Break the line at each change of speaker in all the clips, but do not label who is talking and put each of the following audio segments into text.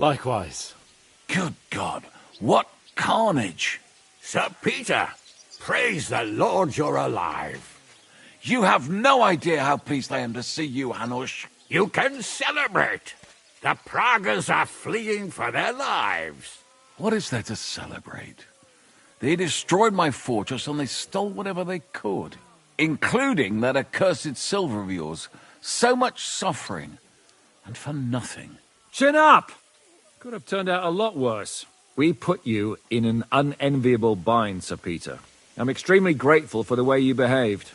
Likewise.
Good God, what carnage!
Sir Peter, praise the Lord you're alive.
You have no idea how pleased I am to see you, Hanush.
You can celebrate. The Pragas are fleeing for their lives.
What is there to celebrate? They destroyed my fortress and they stole whatever they could, including that accursed silver of yours. So much suffering, and for nothing.
Chin up! Could have turned out a lot worse. We put you in an unenviable bind, Sir Peter. I'm extremely grateful for the way you behaved.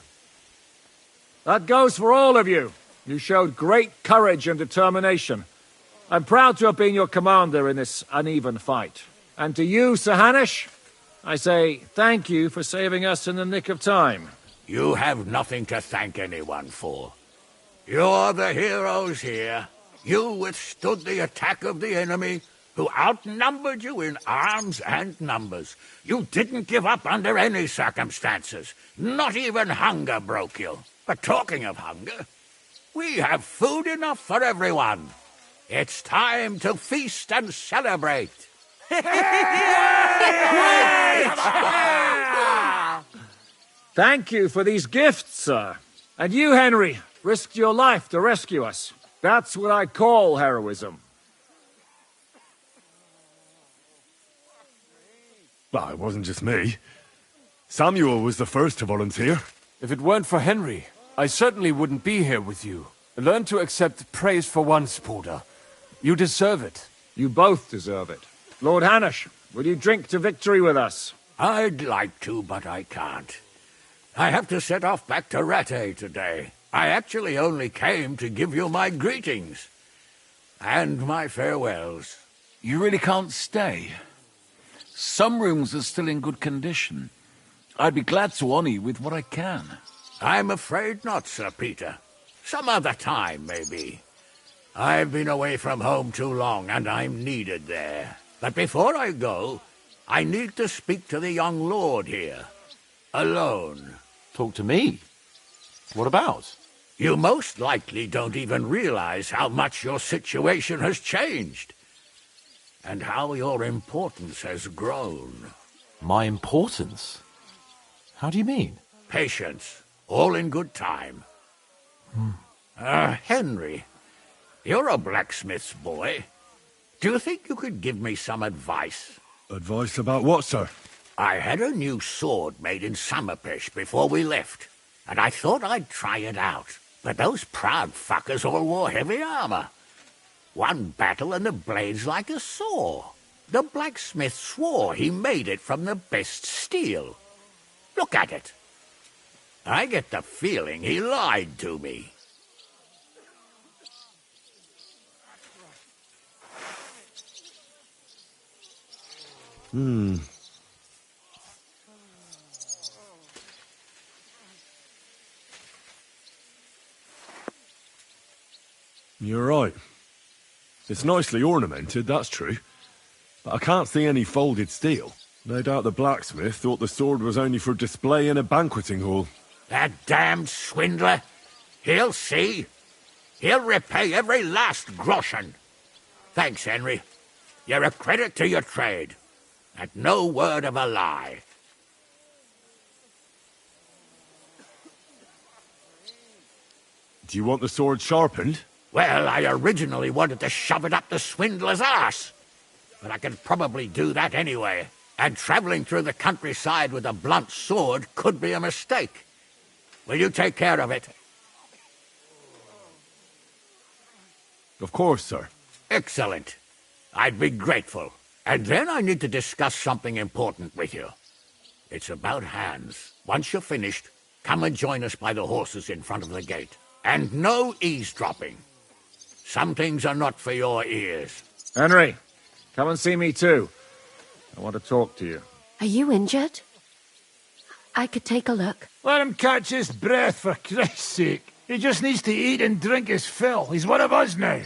That goes for all of you. You showed great courage and determination. I'm proud to have been your commander in this uneven fight. And to you, Sir Hanush, I say thank you for saving us in the nick of time.
You have nothing to thank anyone for. You're the heroes here. You withstood the attack of the enemy, who outnumbered you in arms and numbers. You didn't give up under any circumstances. Not even hunger broke you. But talking of hunger, we have food enough for everyone. It's time to feast and celebrate.
Thank you for these gifts, sir. And you, Henry, risked your life to rescue us. That's what I call heroism.
Well, it wasn't just me. Samuel was the first to volunteer. If it weren't for Henry, I certainly wouldn't be here with you. Learn to accept praise for once, Porter. You deserve it.
You both deserve it. Lord Hanush, will you drink to victory with us?
I'd like to, but I can't. I have to set off back to Rattay today. I actually only came to give you my greetings. And my farewells.
You really can't stay. Some rooms are still in good condition. I'd be glad to honor you with what I can.
I'm afraid not, Sir Peter. Some other time, maybe. I've been away from home too long, and I'm needed there. But before I go, I need to speak to the young lord here. Alone.
Talk to me? What about?
You most likely don't even realize how much your situation has changed. And how your importance has grown.
My importance? How do you mean?
Patience. All in good time. Henry, you're a blacksmith's boy. Do you think you could give me some advice?
Advice about what, sir?
I had a new sword made in Summerpish before we left, and I thought I'd try it out. But those proud fuckers all wore heavy armor. One battle and the blade's like a saw. The blacksmith swore he made it from the best steel. Look at it. I get the feeling he lied to me.
You're right. It's nicely ornamented, that's true. But I can't see any folded steel. No doubt the blacksmith thought the sword was only for display in a banqueting hall.
That damned swindler. He'll see. He'll repay every last groschen. Thanks, Henry. You're a credit to your trade. And no word of a lie.
Do you want the sword sharpened?
Well, I originally wanted to shove it up the swindler's arse. But I could probably do that anyway. And traveling through the countryside with a blunt sword could be a mistake. Will you take care of it?
Of course, sir.
Excellent. I'd be grateful. And then I need to discuss something important with you. It's about Hans. Once you're finished, come and join us by the horses in front of the gate. And no eavesdropping. Some things are not for your ears.
Henry, come and see me too. I want to talk to you.
Are you injured? I could take a look.
Let him catch his breath, for Christ's sake. He just needs to eat and drink his fill. He's one of us now.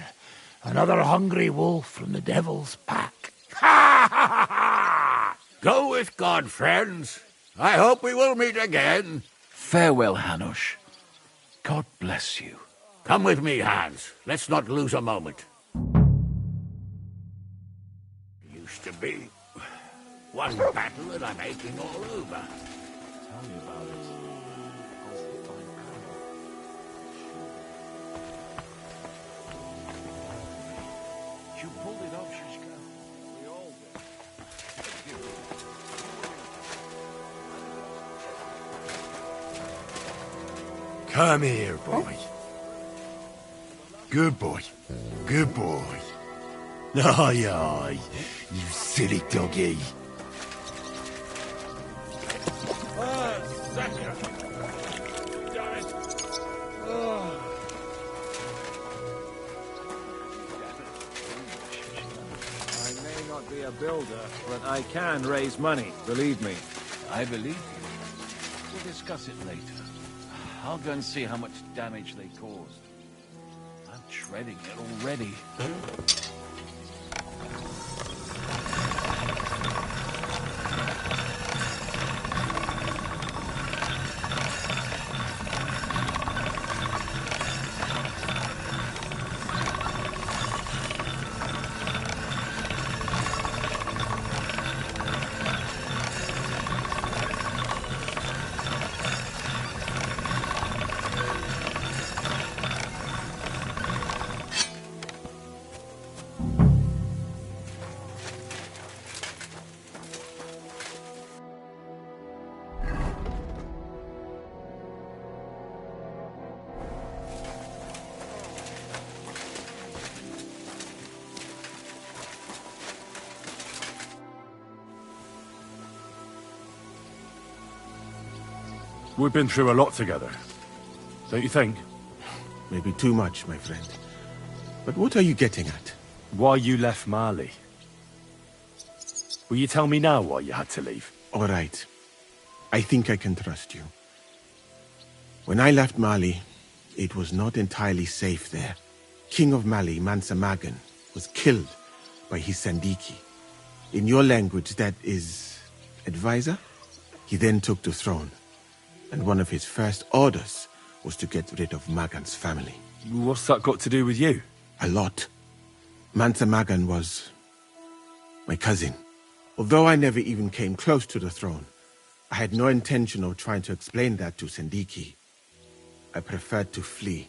Another hungry wolf from the devil's pack. Ha ha ha ha!
Go with God, friends. I hope we will meet again.
Farewell, Hanush. God bless you.
Come with me, Hans. Let's not lose a moment. used to be. One battle that I'm aching all over.
Tell me about it.
You pulled it off, Shishka. We all did.
Come here, boy. Good boy. Good boy. Aye, aye. You silly doggy.
I may not be a builder, but I can raise money, believe me.
I believe you. We'll discuss it later. I'll go and see how much damage they caused. I'm dreading it already.
We've been through a lot together. Don't you think?
Maybe too much, my friend. But what are you getting at?
Why you left Mali? Will you tell me now why you had to leave?
All right. I think I can trust you. When I left Mali, it was not entirely safe there. King of Mali, Mansa Magan, was killed by his Sandiki. In your language, that is... advisor? He then took the throne, and one of his first orders was to get rid of Magan's family.
What's that got to do with you?
A lot. Mansa Magan was... my cousin. Although I never even came close to the throne, I had no intention of trying to explain that to Sandiki. I preferred to flee.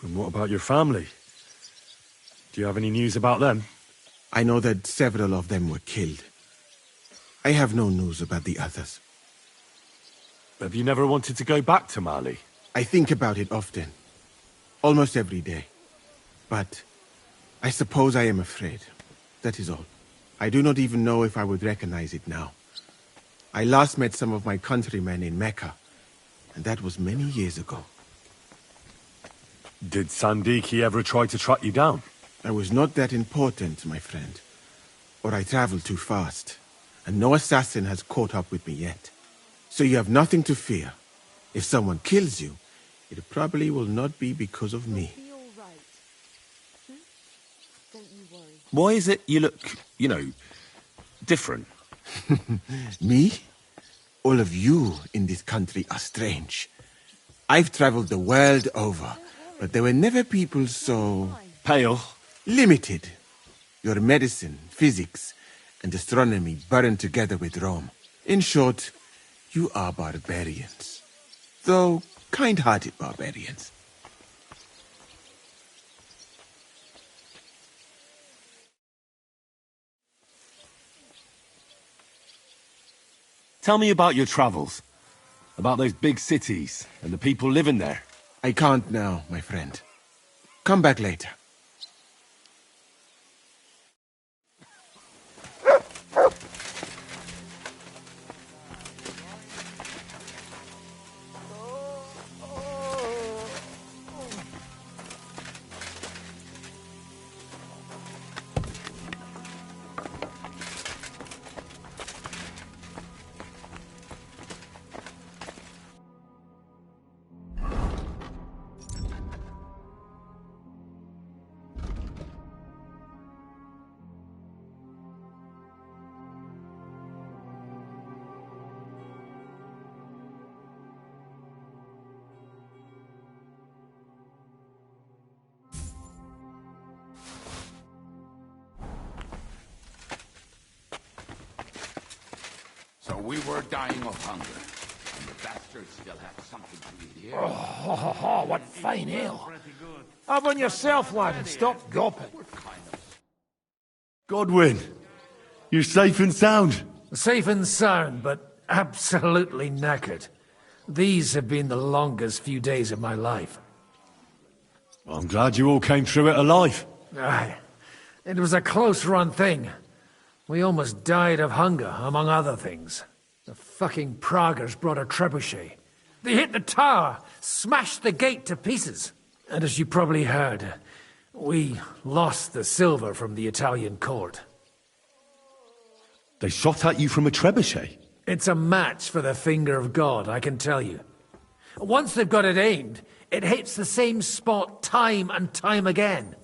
And what about your family? Do you have any news about them?
I know that several of them were killed. I have no news about the others.
Have you never wanted to go back to Mali?
I think about it often. Almost every day. But I suppose I am afraid. That is all. I do not even know if I would recognize it now. I last met some of my countrymen in Mecca, and that was many years ago.
Did Sandiki ever try to track you down?
I was not that important, my friend. Or I traveled too fast. And no assassin has caught up with me yet. So you have nothing to fear. If someone kills you, it probably will not be because of me.
Why is it you look, different?
Me? All of you in this country are strange. I've traveled the world over, but there were never people so...
Pale.
limited. Your medicine, physics, and astronomy burned together with Rome. In short, you are barbarians. Though kind-hearted barbarians.
Tell me about your travels. About those big cities and the people living there.
I can't now, my friend. Come back later.
So we were dying of hunger, and the bastards still have something to eat here.
Oh, what fine ale. Have one yourself, lad, and stop gawping.
Godwin, you're safe and sound.
Safe and sound, but absolutely knackered. These have been the longest few days of my life.
I'm glad you all came through it alive.
Aye. It was a close-run thing. We almost died of hunger, among other things. The fucking Praguers brought a trebuchet. They hit the tower, smashed the gate to pieces. And as you probably heard, we lost the silver from the Italian court.
They shot at you from a trebuchet?
It's a match for the finger of God, I can tell you. Once they've got it aimed, it hits the same spot time and time again.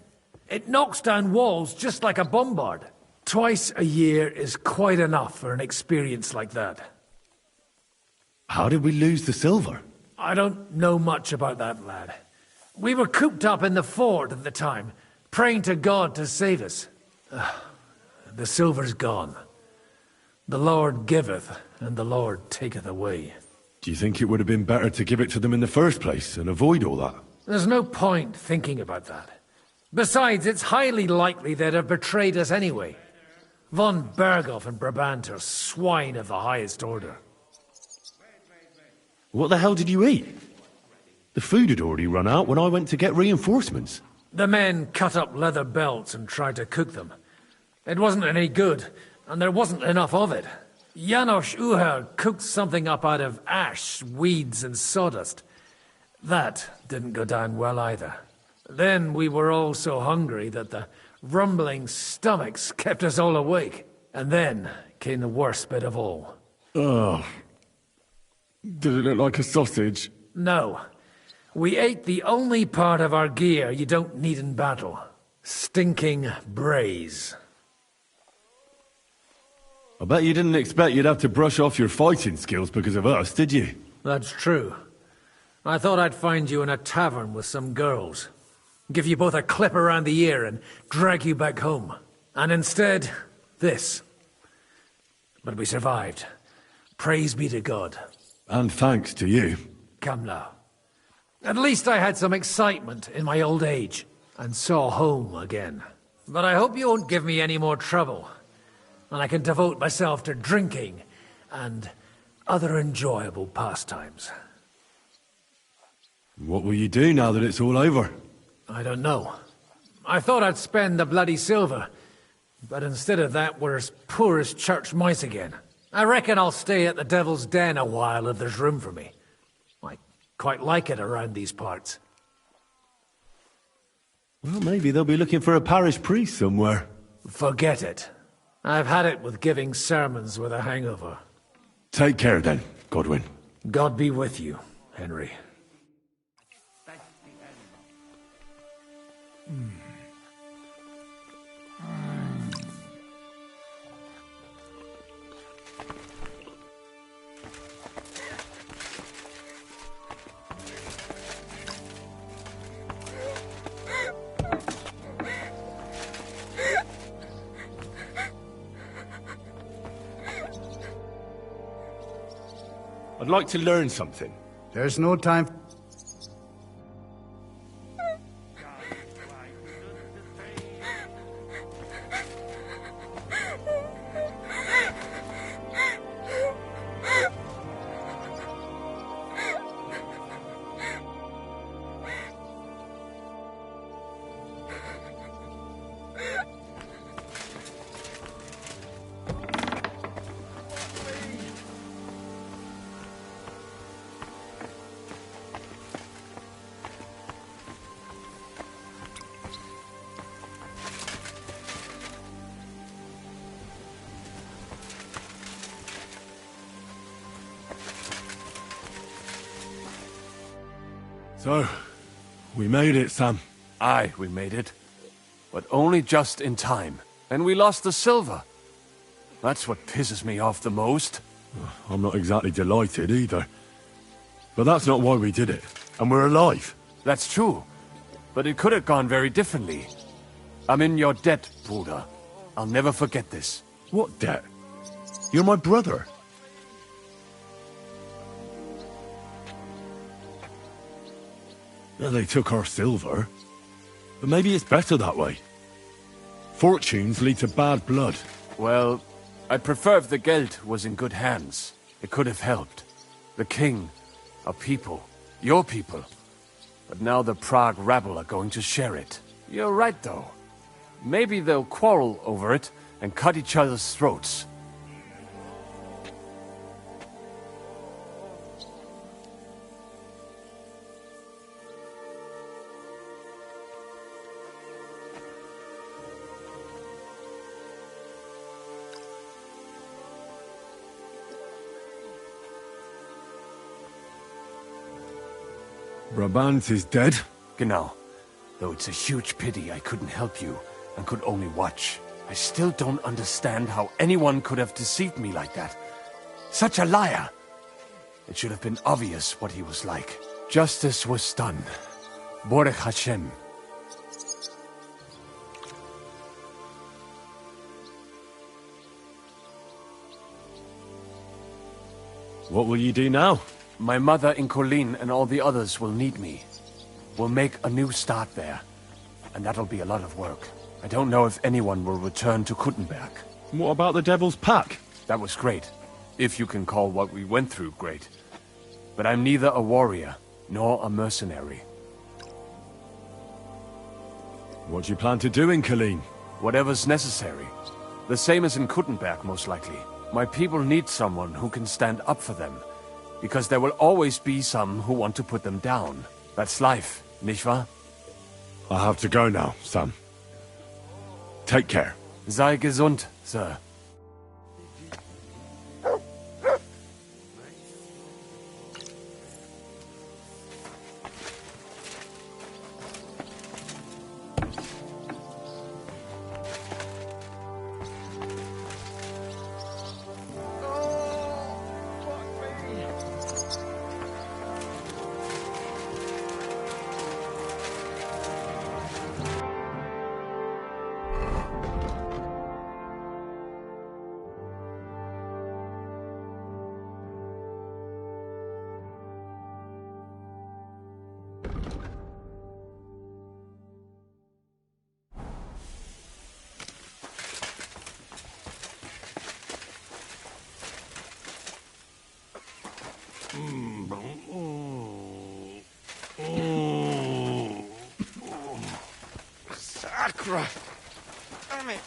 It knocks down walls just like a bombard. Twice a year is quite enough for an experience like that.
How did we lose the silver?
I don't know much about that, lad. We were cooped up in the fort at the time, praying to God to save us. The silver's gone. The Lord giveth, and the Lord taketh away.
Do you think it would have been better to give it to them in the first place and avoid all that?
There's no point thinking about that. Besides, it's highly likely they'd have betrayed us anyway. Von Berghoff and Brabant are swine of the highest order.
What the hell did you eat? The food had already run out when I went to get reinforcements.
The men cut up leather belts and tried to cook them. It wasn't any good, and there wasn't enough of it. Janos Uher cooked something up out of ash, weeds, and sawdust. That didn't go down well either. Then we were all so hungry that the rumbling stomachs kept us all awake. And then came the worst bit of all.
Ugh. Did it look like a sausage?
No. We ate the only part of our gear you don't need in battle. Stinking braise.
I bet you didn't expect you'd have to brush off your fighting skills because of us, did you?
That's true. I thought I'd find you in a tavern with some girls. Give you both a clip around the ear and drag you back home. And instead, this. But we survived. Praise be to God.
And thanks to you.
Come now. At least I had some excitement in my old age, and saw home again. But I hope you won't give me any more trouble, and I can devote myself to drinking and other enjoyable pastimes.
What will you do now that it's all over?
I don't know. I thought I'd spend the bloody silver, but instead of that, we're as poor as church mice again. I reckon I'll stay at the Devil's Den a while if there's room for me. I quite like it around these parts.
Well, maybe they'll be looking for a parish priest somewhere.
Forget it. I've had it with giving sermons with a hangover.
Take care then, Godwin.
God be with you, Henry.
I'd like to learn something.
There's no time.
So, we made it, Sam.
Aye, we made it. But only just in time. And we lost the silver. That's what pisses me off the most.
I'm not exactly delighted either. But that's not why we did it. And we're alive.
That's true. But it could have gone very differently. I'm in your debt, Bruder. I'll never forget this.
What debt? You're my brother. Yeah, they took our silver. But maybe it's better that way. Fortunes lead to bad blood.
Well, I'd prefer if the Geld was in good hands. It could have helped. The king, our people, your people. But now the Prague rabble are going to share it. You're right, though. Maybe they'll quarrel over it and cut each other's throats.
Brabant is dead.
Genau. Though it's a huge pity I couldn't help you and could only watch. I still don't understand how anyone could have deceived me like that. Such a liar! It should have been obvious what he was like. Justice was done. Baruch Hashem.
What will you do now?
My mother in Colleen and all the others will need me. We'll make a new start there. And that'll be a lot of work. I don't know if anyone will return to Kuttenberg.
What about the Devil's Pack?
That was great. If you can call what we went through great. But I'm neither a warrior, nor a mercenary.
What do you plan to do in Colleen?
Whatever's necessary. The same as in Kuttenberg, most likely. My people need someone who can stand up for them. Because there will always be some who want to put them down. That's life, nicht wahr?
I have to go now, Sam. Take care.
Sei gesund, Sir.
Sacra! Damn it!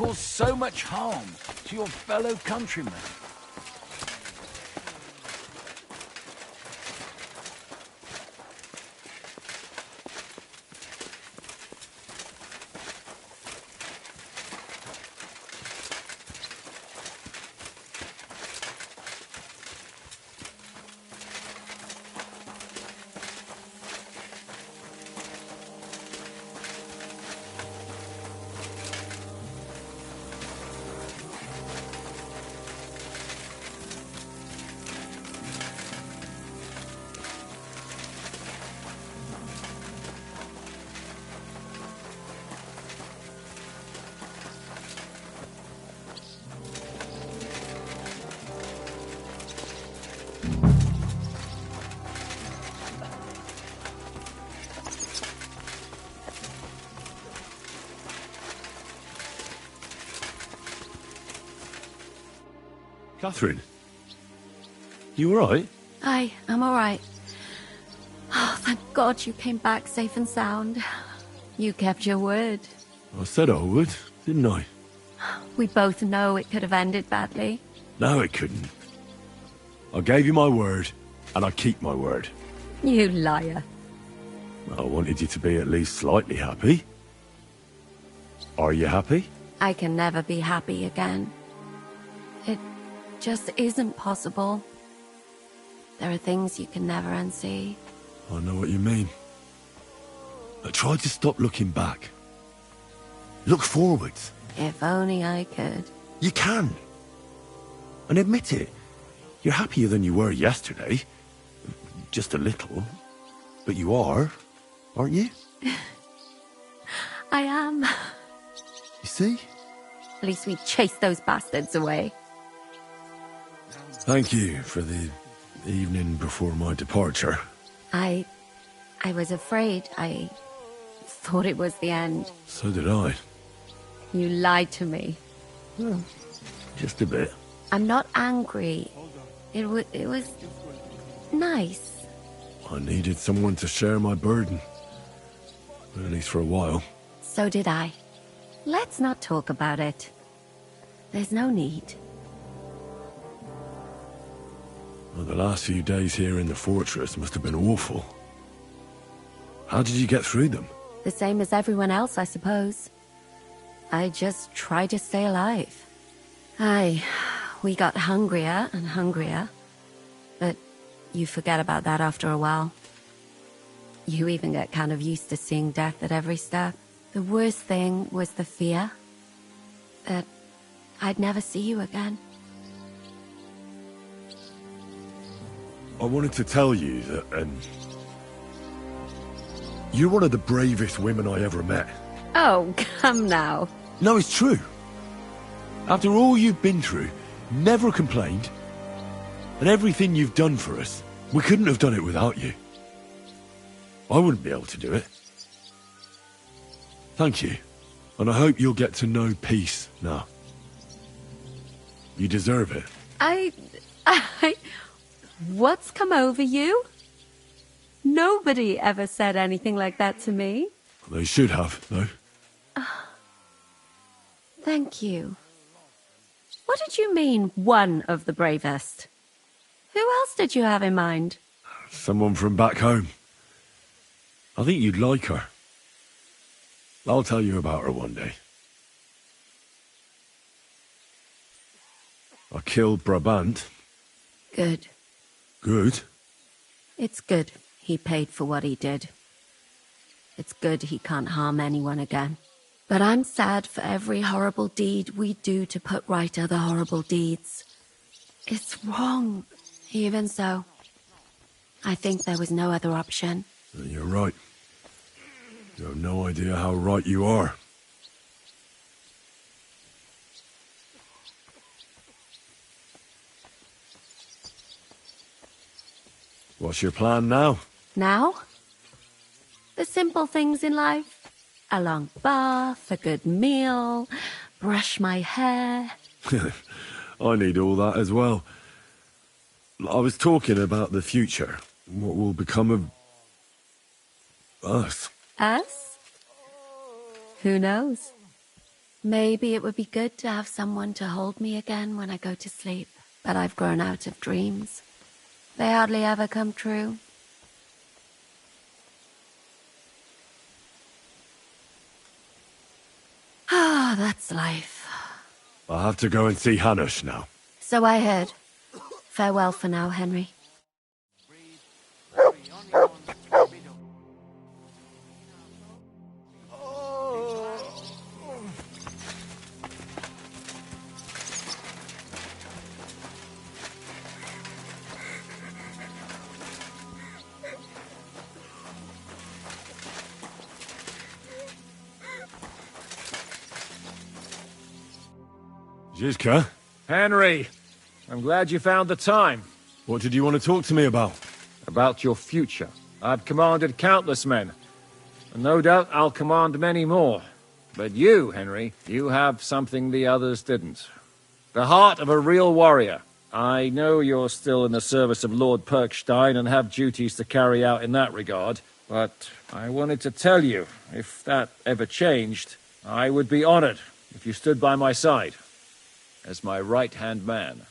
cause so much harm to your fellow countrymen?
Catherine, you alright?
I'm all right. Oh, thank God you came back safe and sound. You kept your word.
I said I would, didn't I?
We both know it could have ended badly.
No, it couldn't. I gave you my word, and I keep my word.
You liar.
I wanted you to be at least slightly happy. Are you happy?
I can never be happy again. It just isn't possible. There are things you can never unsee.
I know what you mean. But try to stop looking back. Look forwards.
If only I could.
You can. And admit it. You're happier than you were yesterday. Just a little. But you are, aren't you?
I am.
You see?
At least we chased those bastards away.
Thank you for the evening before my departure.
I was afraid. I thought it was the end.
So did I.
You lied to me.
Just a bit.
I'm not angry. It was nice.
I needed someone to share my burden. At least for a while.
So did I. Let's not talk about it. There's no need.
Well, the last few days here in the fortress must have been awful. How did you get through them?
The same as everyone else, I suppose. I just tried to stay alive. We got hungrier and hungrier. But you forget about that after a while. You even get kind of used to seeing death at every step. The worst thing was the fear that I'd never see you again.
I wanted to tell you that, you're one of the bravest women I ever met.
Oh, come now.
No, it's true. After all you've been through, never complained, and everything you've done for us, we couldn't have done it without you. I wouldn't be able to do it. Thank you, and I hope you'll get to know peace now. You deserve it.
What's come over you? Nobody ever said anything like that to me.
They should have, though.
Thank you. What did you mean, one of the bravest? Who else did you have in mind?
Someone from back home. I think you'd like her. I'll tell you about her one day. I killed Brabant.
Good.
Good?
It's good he paid for what he did. It's good he can't harm anyone again. But I'm sad for every horrible deed we do to put right other horrible deeds. It's wrong. Even so, I think there was no other option.
You're right. You have no idea how right you are. What's your plan now?
Now? The simple things in life. A long bath, a good meal, brush my hair.
I need all that as well. I was talking about the future. What will become of us?
Us? Who knows? Maybe it would be good to have someone to hold me again when I go to sleep. But I've grown out of dreams. They hardly ever come true. Ah, that's life.
I'll have to go and see Hanush now.
So I heard. Farewell for now, Henry.
Zizka,
Henry, I'm glad you found the time.
what did you want to talk to me about?
About your future. I've commanded countless men, and no doubt I'll command many more. But you, Henry, you have something the others didn't. The heart of a real warrior. I know you're still in the service of Lord Perkstein and have duties to carry out in that regard, but I wanted to tell you, if that ever changed, I would be honored if you stood by my side as my right-hand man.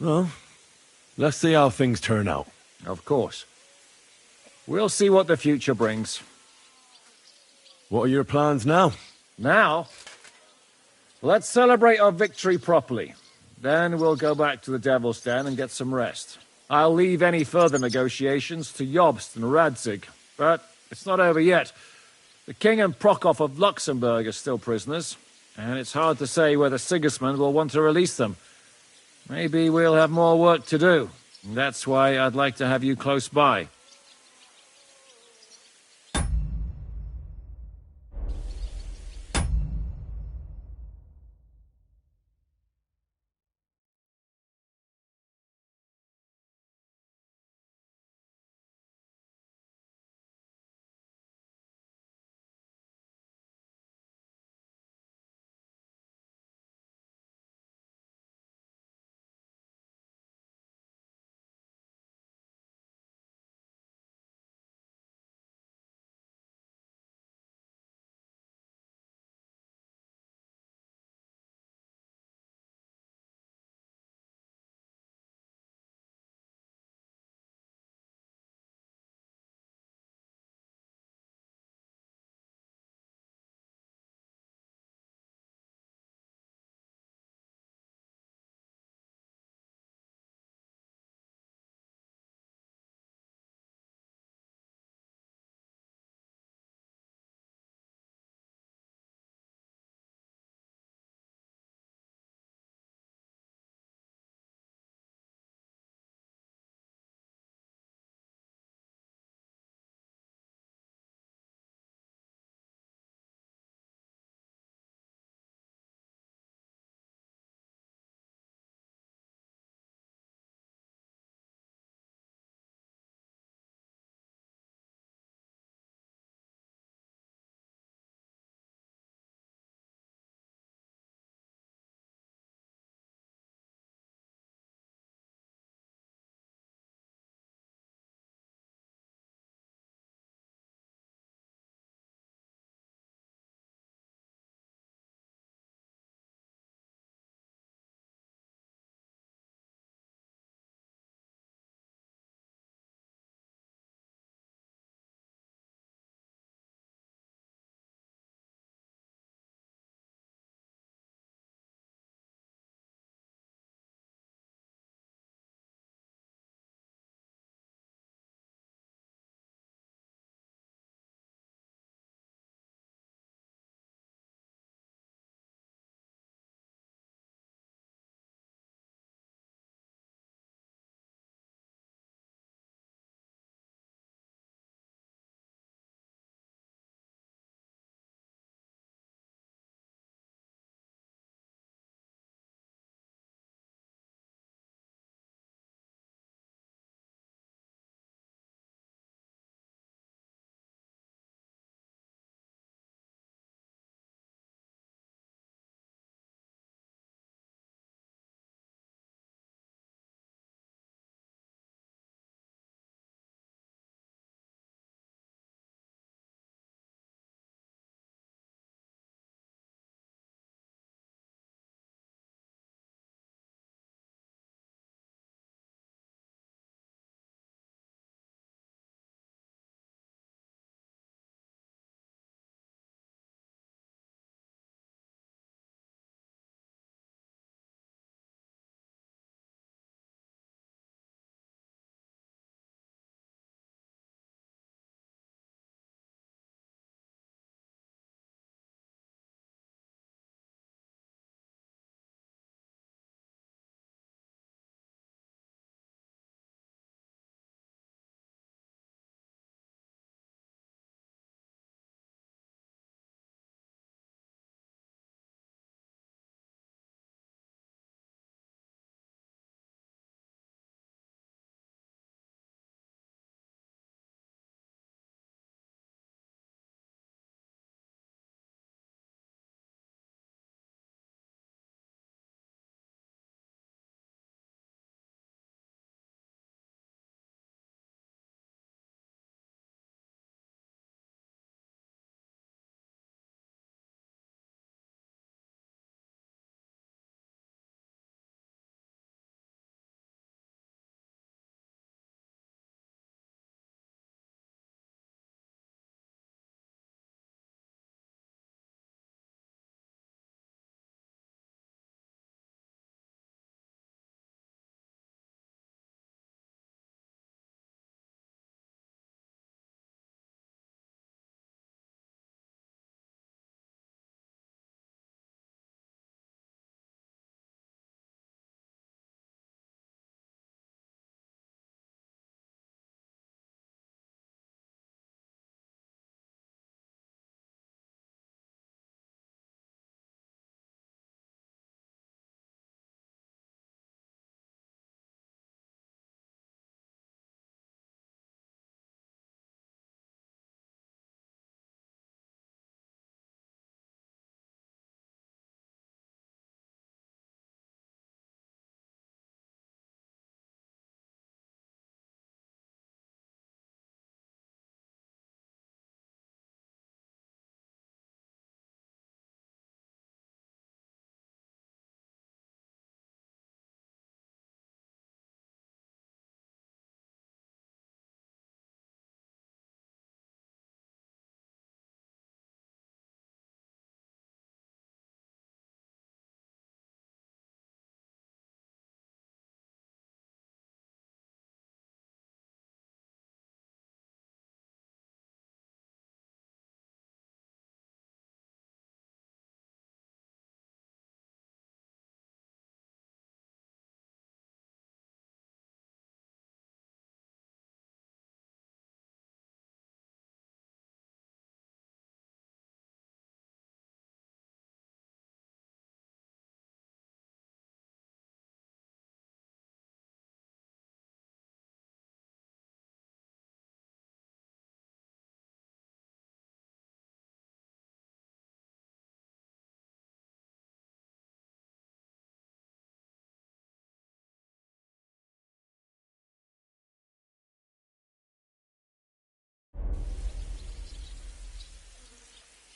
Well, let's see how things turn out.
Of course. We'll see what the future brings.
What are your plans now?
Now, let's celebrate our victory properly. Then we'll go back to the Devil's Den and get some rest. I'll leave any further negotiations to Jobst and Radzig, but it's not over yet. The King and Prokop of Luxembourg are still prisoners, and it's hard to say whether Sigismund will want to release them. Maybe we'll have more work to do. That's why I'd like to have you close by.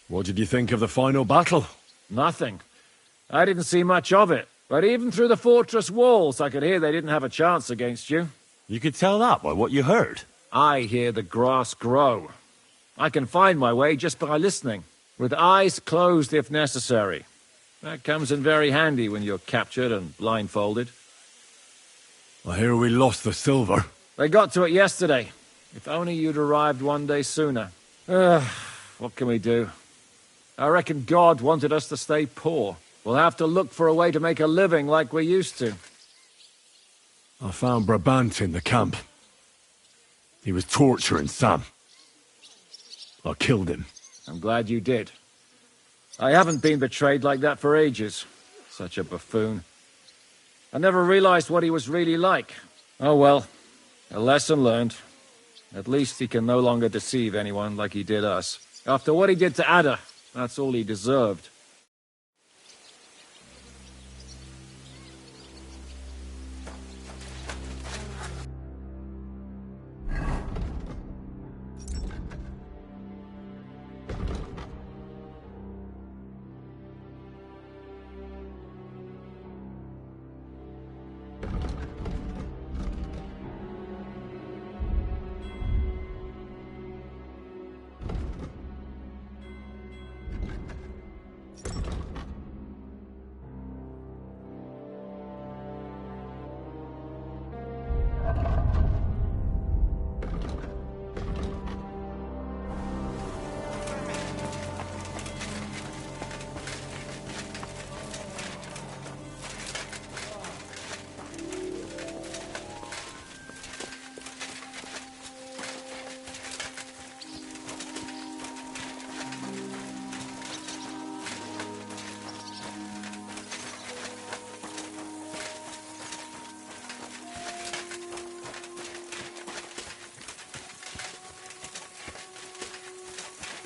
What did you think of the final battle?
Nothing. I didn't see much of it, but even through the fortress walls I could hear they didn't have a chance against you.
You could tell that by what you heard.
I hear the grass grow. I can find my way just by listening, with eyes closed if necessary. That comes in very handy when you're captured and blindfolded.
I hear we lost the silver.
They got to it yesterday. If only you'd arrived one day sooner. What can we do? I reckon God wanted us to stay poor. We'll have to look for a way to make a living like we used to.
I found Brabant in the camp. He was torturing Sam. I killed him.
I'm glad you did. I haven't been betrayed like that for ages. Such a buffoon. I never realized what he was really like. Oh well, a lesson learned. At least he can no longer deceive anyone like he did us. After what he did to Ada, that's all he deserved.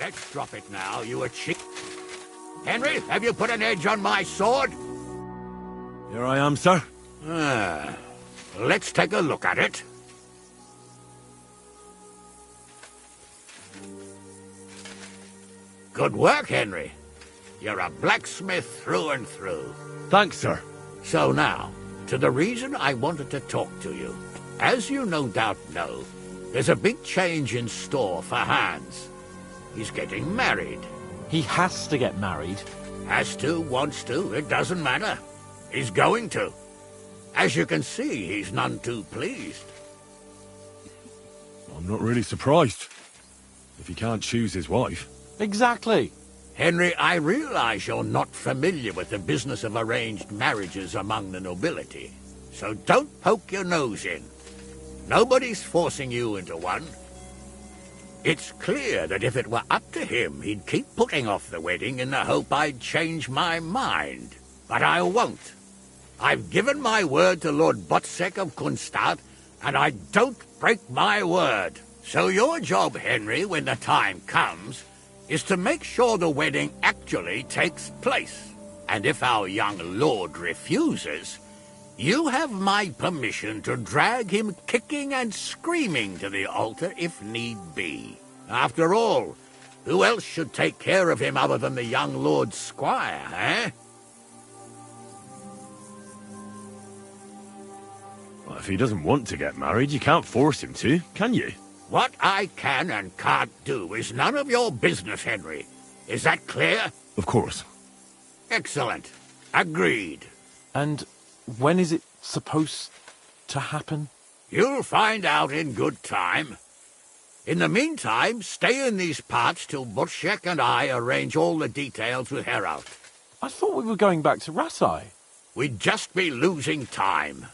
Let's drop it now, you a chick. Henry, have you put an edge on my sword?
Here I am, sir.
Let's take a look at it. Good work, Henry. You're a blacksmith through and through.
Thanks, sir.
So now, to the reason I wanted to talk to you. As you no doubt know, there's a big change in store for Hans. He's getting married.
He has to get married.
Has to, wants to, it doesn't matter. He's going to. As you can see, he's none too pleased.
I'm not really surprised. If he can't choose his wife.
Exactly.
Henry, I realize you're not familiar with the business of arranged marriages among the nobility. So don't poke your nose in. Nobody's forcing you into one. It's clear that if it were up to him, he'd keep putting off the wedding in the hope I'd change my mind. But I won't. I've given my word to Lord Botsek of Kunstad, and I don't break my word. So your job, Henry, when the time comes, is to make sure the wedding actually takes place. And if our young lord refuses, you have my permission to drag him kicking and screaming to the altar if need be. After all, who else should take care of him other than the young lord's squire, eh?
Well, if he doesn't want to get married, you can't force him to, can you?
What I can and can't do is none of your business, Henry. Is that clear?
Of course.
Excellent. Agreed.
And when is it supposed to happen?
You'll find out in good time. In the meantime, stay in these parts till Butchek and I arrange all the details with Herald.
I thought we were going back to Rasai.
We'd just be losing time.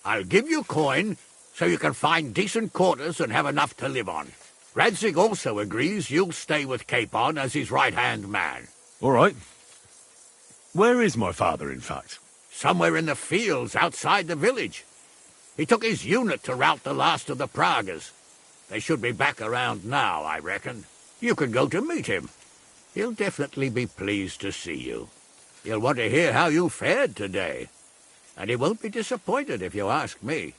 I'll give you coin so you can find decent quarters and have enough to live on. Radzig also agrees you'll stay with Capon as his right-hand man.
All right. Where is my father, in fact?
Somewhere in the fields outside the village. He took his unit to rout the last of the Pragas. They should be back around now, I reckon. You could go to meet him. He'll definitely be pleased to see you. He'll want to hear how you fared today. And he won't be disappointed if you ask me.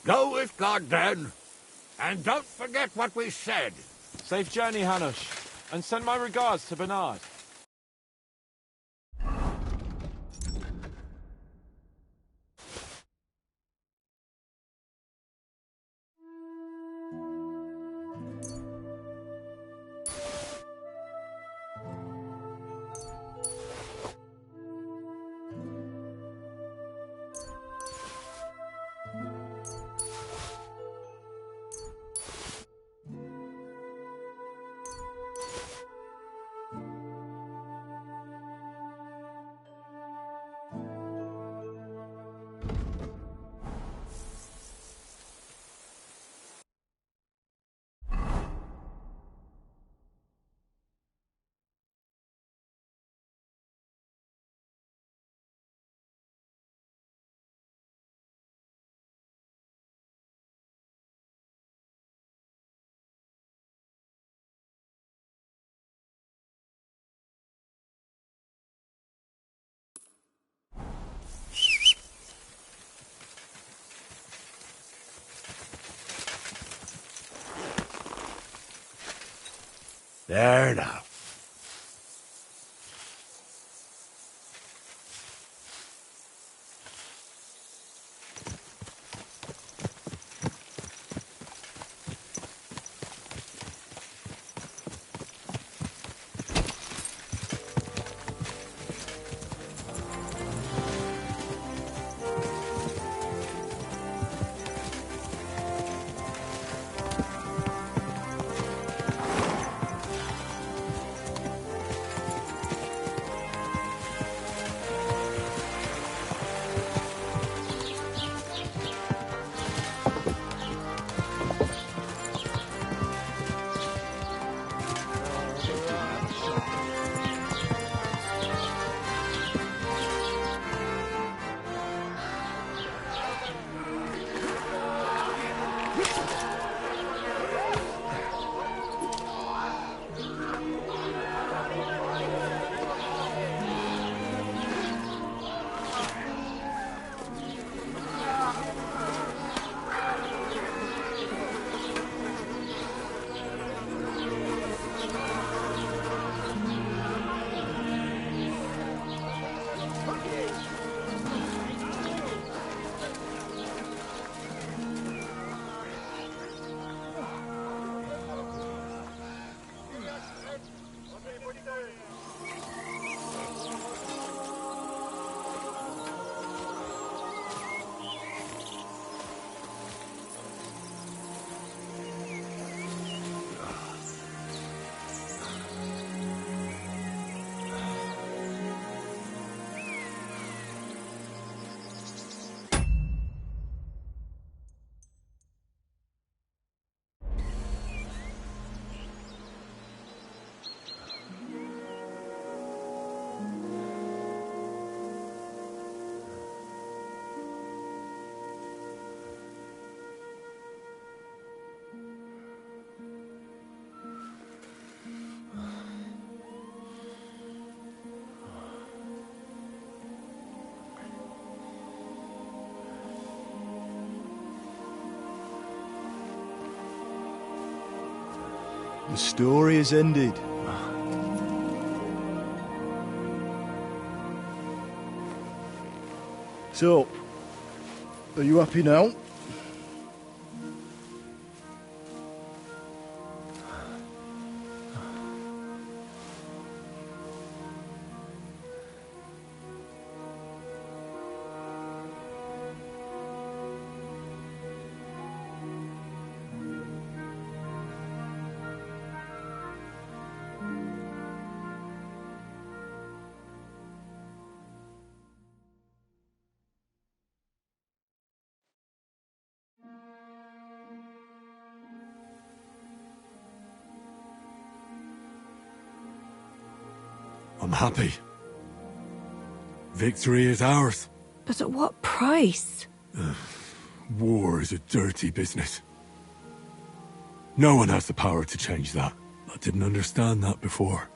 Go with God, then. And don't forget what we said.
Safe journey, Hanush. And send my regards to Bernard.
There now.
The story is ended. So, are you happy now?
I'm happy. Victory is ours.
But at what price?
War is a dirty business. No one has the power to change that. I didn't understand that before.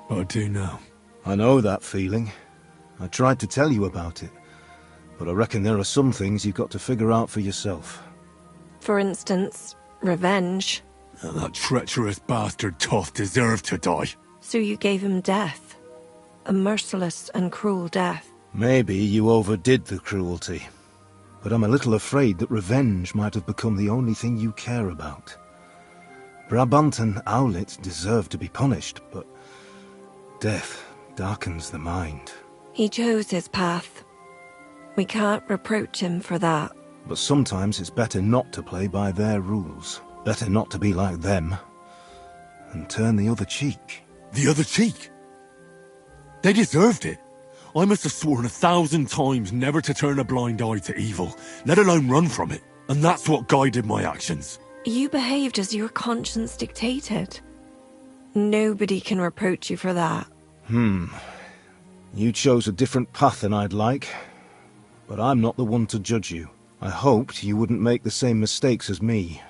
But I do now.
I know that feeling. I tried to tell you about it. But I reckon there are some things you've got to figure out for yourself.
For instance, revenge.
That treacherous bastard Toth deserved to die.
So you gave him death. A merciless and cruel death.
Maybe you overdid the cruelty. But I'm a little afraid that revenge might have become the only thing you care about. Brabant and Owlet deserve to be punished, but death darkens the mind.
He chose his path. We can't reproach him for that.
But sometimes it's better not to play by their rules. Better not to be like them. And turn the other cheek.
The other cheek? They deserved it. I must have sworn 1,000 times never to turn a blind eye to evil, let alone run from it. And that's what guided my actions.
You behaved as your conscience dictated. Nobody can reproach you for that.
You chose a different path than I'd like. But I'm not the one to judge you. I hoped you wouldn't make the same mistakes as me.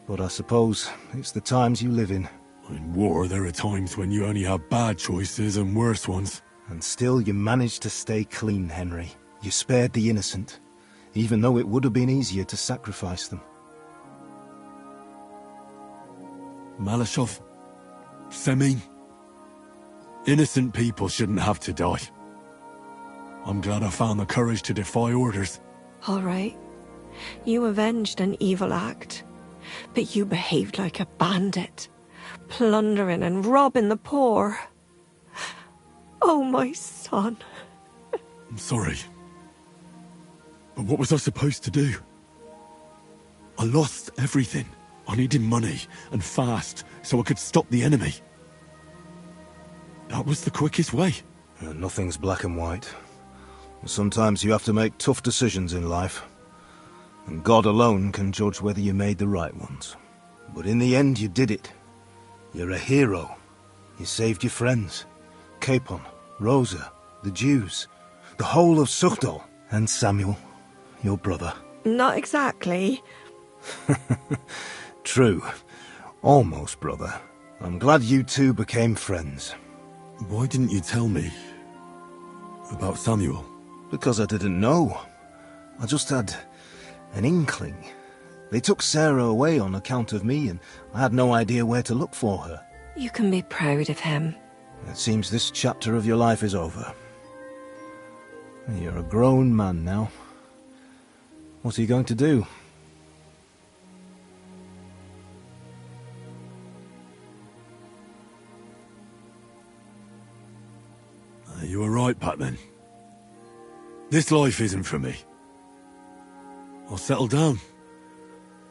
But I suppose it's the times you live in.
In war, there are times when you only have bad choices and worse ones.
And still you managed to stay clean, Henry. You spared the innocent, even though it would have been easier to sacrifice them.
Malashov, Semyon, innocent people shouldn't have to die. I'm glad I found the courage to defy orders.
All right. You avenged an evil act. But you behaved like a bandit. Plundering and robbing the poor. Oh, my son.
I'm sorry. But what was I supposed to do? I lost everything. I needed money, and fast, so I could stop the enemy. That was the quickest way.
Nothing's black and white. Sometimes you have to make tough decisions in life. And God alone can judge whether you made the right ones. But in the end, you did it. You're a hero. You saved your friends. Capon, Rosa, the Jews, the whole of Suchdol, and Samuel, your brother.
Not exactly.
True. Almost brother. I'm glad you two became friends.
Why didn't you tell me about Samuel?
Because I didn't know. I just had an inkling. They took Sarah away on account of me, and I had no idea where to look for her.
You can be proud of him.
It seems this chapter of your life is over. You're a grown man now. What are you going to do?
You were right, Patman. This life isn't for me. I'll settle down.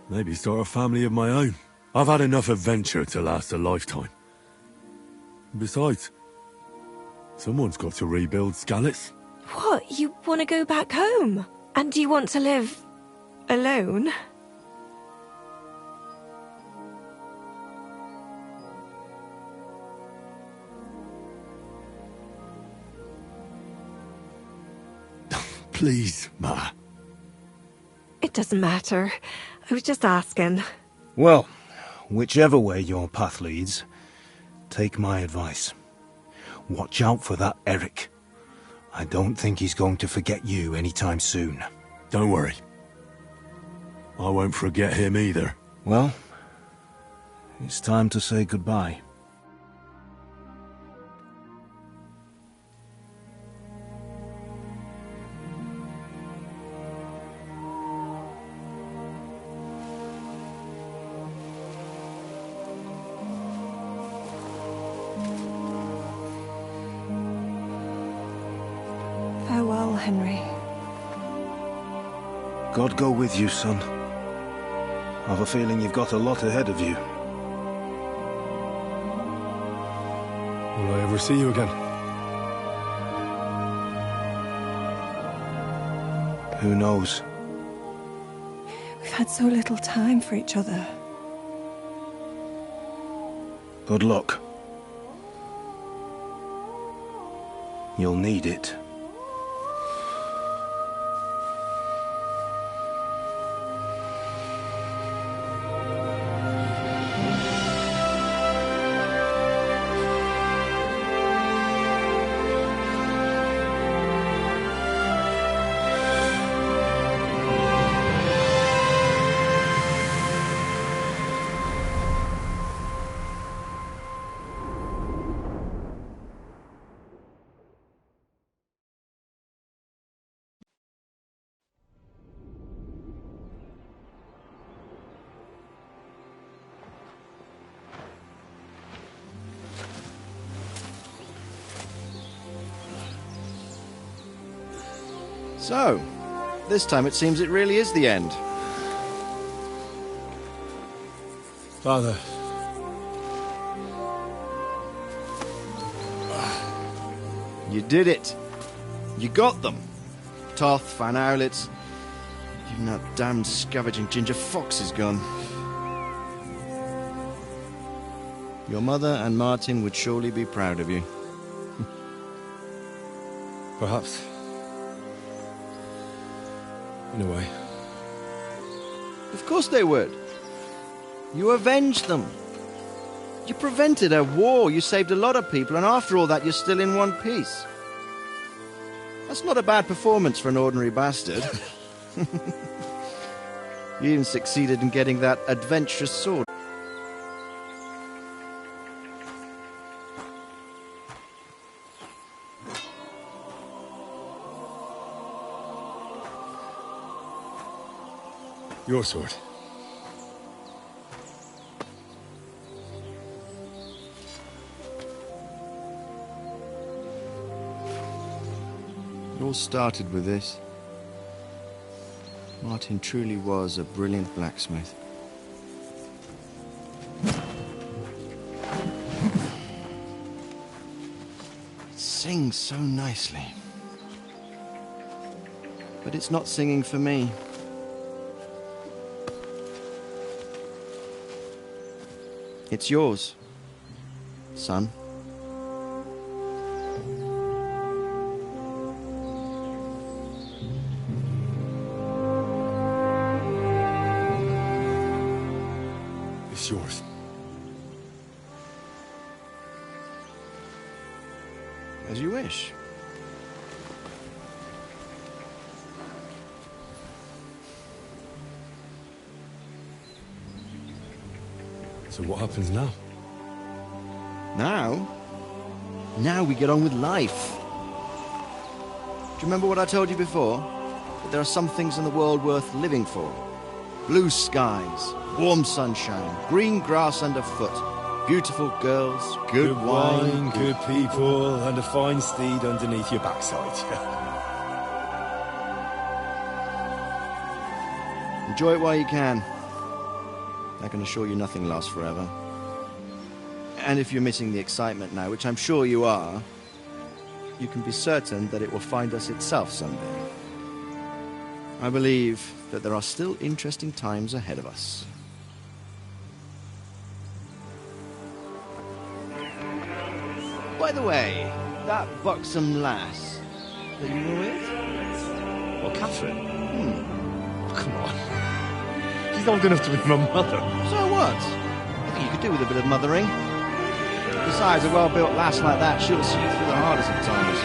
Maybe start a family of my own. I've had enough adventure to last a lifetime. Besides, someone's got to rebuild Skalitz.
What? You want to go back home? And do you want to live alone?
Please, Ma.
It doesn't matter. I was just asking.
Well, whichever way your path leads, take my advice. Watch out for that Eric. I don't think he's going to forget you anytime soon.
Don't worry. I won't forget him either.
Well, it's time to say goodbye.
Farewell, Henry.
God go with you, son. I've a feeling you've got a lot ahead of you.
Will I ever see you again?
Who knows?
We've had so little time for each other.
Good luck. You'll need it.
So, this time it seems it really is the end.
Father.
You did it. You got them. Toth, Van Owlitz. Even that damned scavenging ginger fox is gone. Your mother and Martin would surely be proud of you.
Perhaps. In a way.
Of course they would. You avenged them. You prevented a war, you saved a lot of people, and after all that you're still in one piece. That's not a bad performance for an ordinary bastard. You even succeeded in getting that adventurous sword.
Your sword.
It all started with this. Martin truly was a brilliant blacksmith. It sings so nicely. But it's not singing for me. It's yours, son.
It's yours.
As you wish.
So what happens now?
Now? Now we get on with life. Do you remember what I told you before? That there are some things in the world worth living for. Blue skies, warm sunshine, green grass underfoot, beautiful girls, good wine,
good people, and a fine steed underneath your backside.
Enjoy it while you can. I can assure you nothing lasts forever. And if you're missing the excitement now, which I'm sure you are, you can be certain that it will find us itself someday. I believe that there are still interesting times ahead of us. By the way, that buxom lass that you were with?
What, Catherine? Come on. She's old enough to be my mother.
So what? I think you could do with a bit of mothering. Besides, a well-built lass like that, she'll see you through the hardest of times.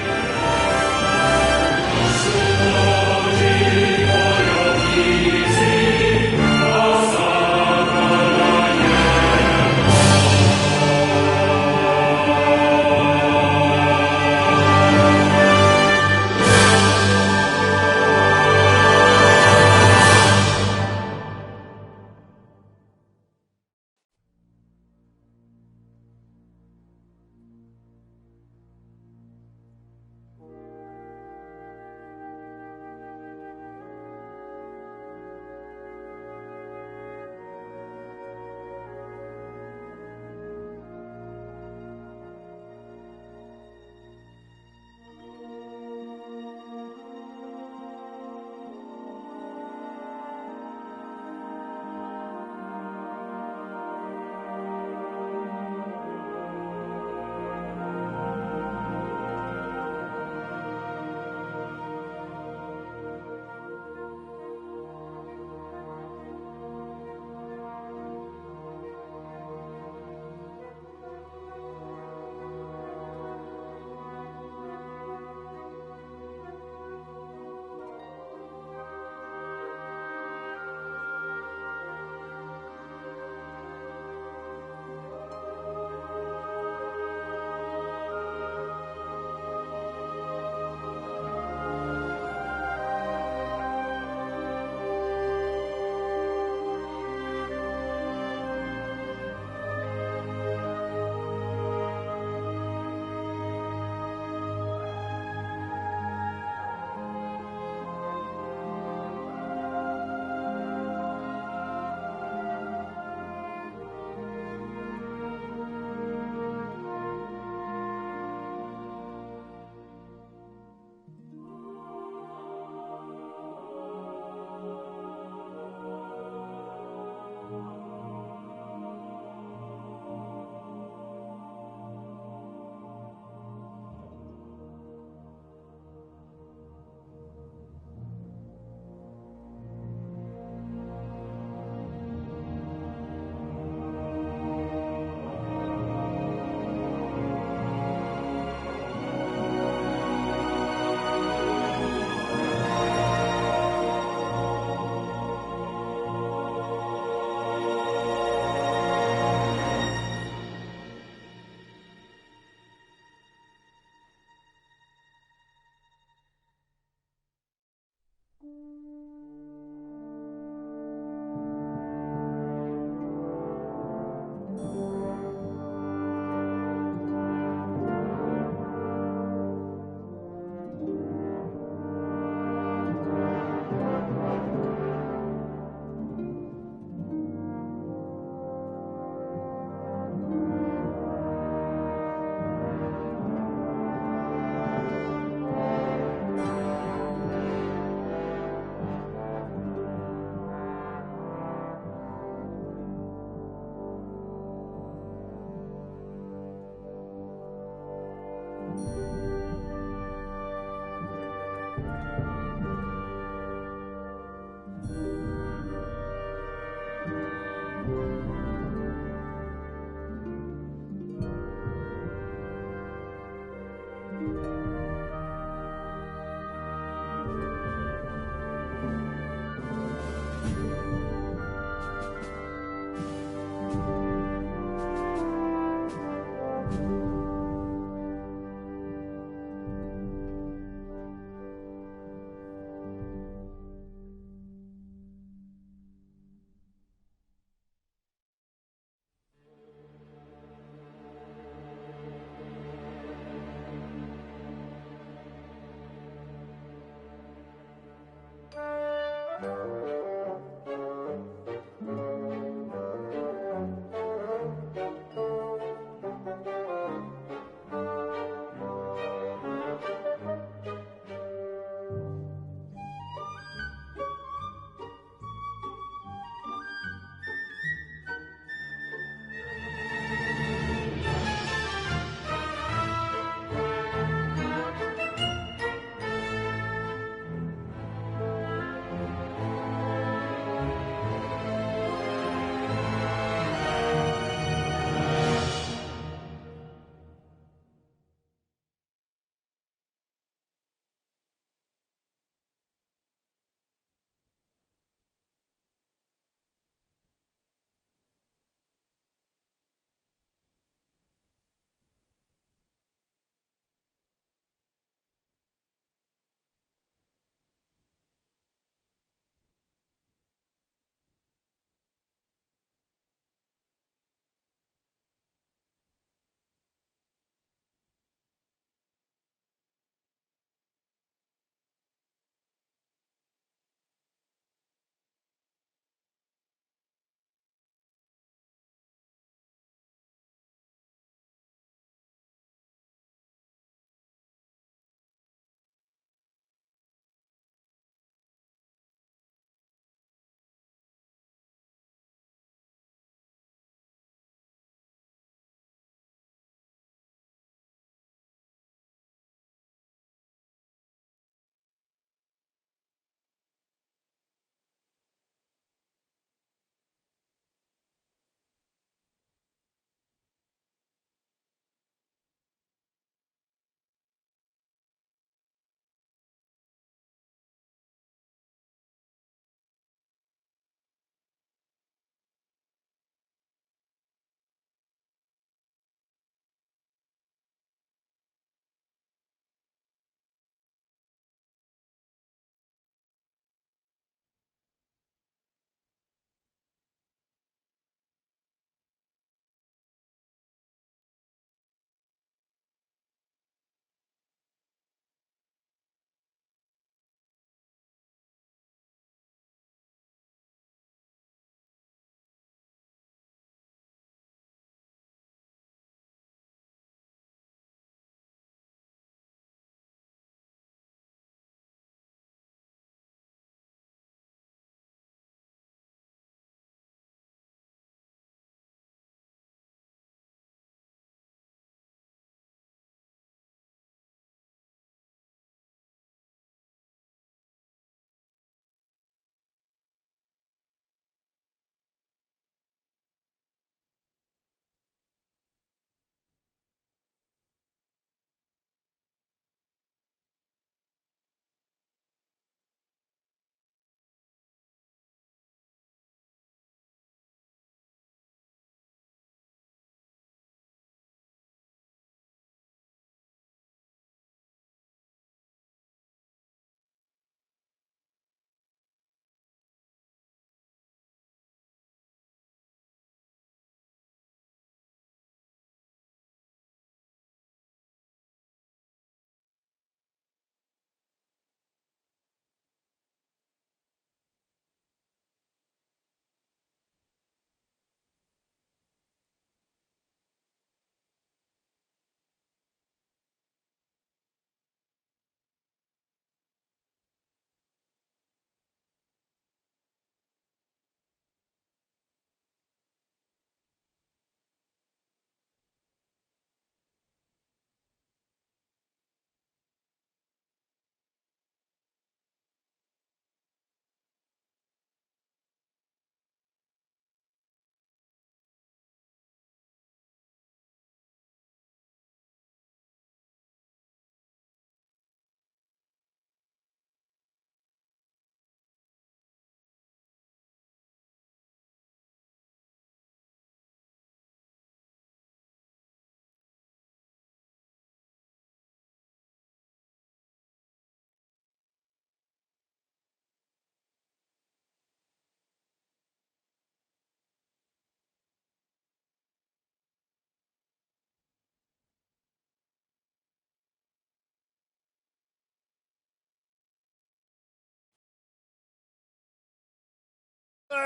No.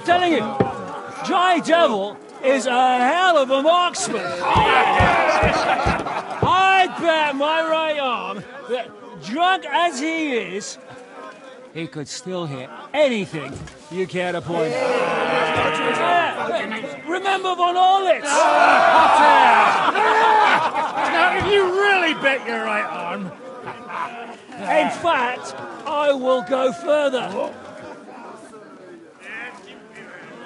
Telling you, Dry Devil is a hell of a marksman. I'd bet my right arm that, drunk as he is, he could still hit anything you care to point at. Remember Von Orlitz?
Now, if you really bet your right arm...
In fact, I will go further.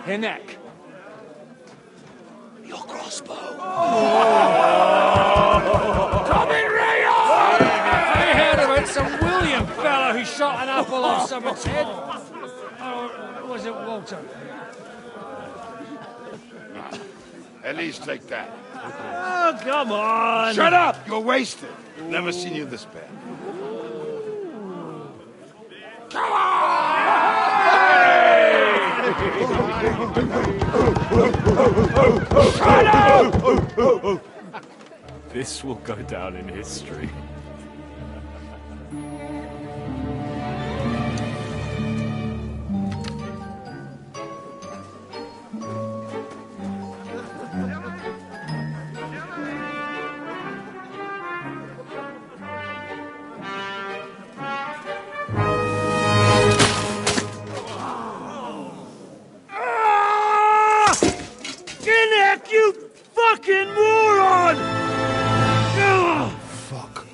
Her neck. Your crossbow.
Tommy Rayon! I heard about some William fellow who shot an apple off someone's head. Or was it Walter?
At least take that.
Oh, come on.
Shut up! You're wasted. Never seen you this bad. Come
on! This will go down in history.
You fucking moron!
Fuck.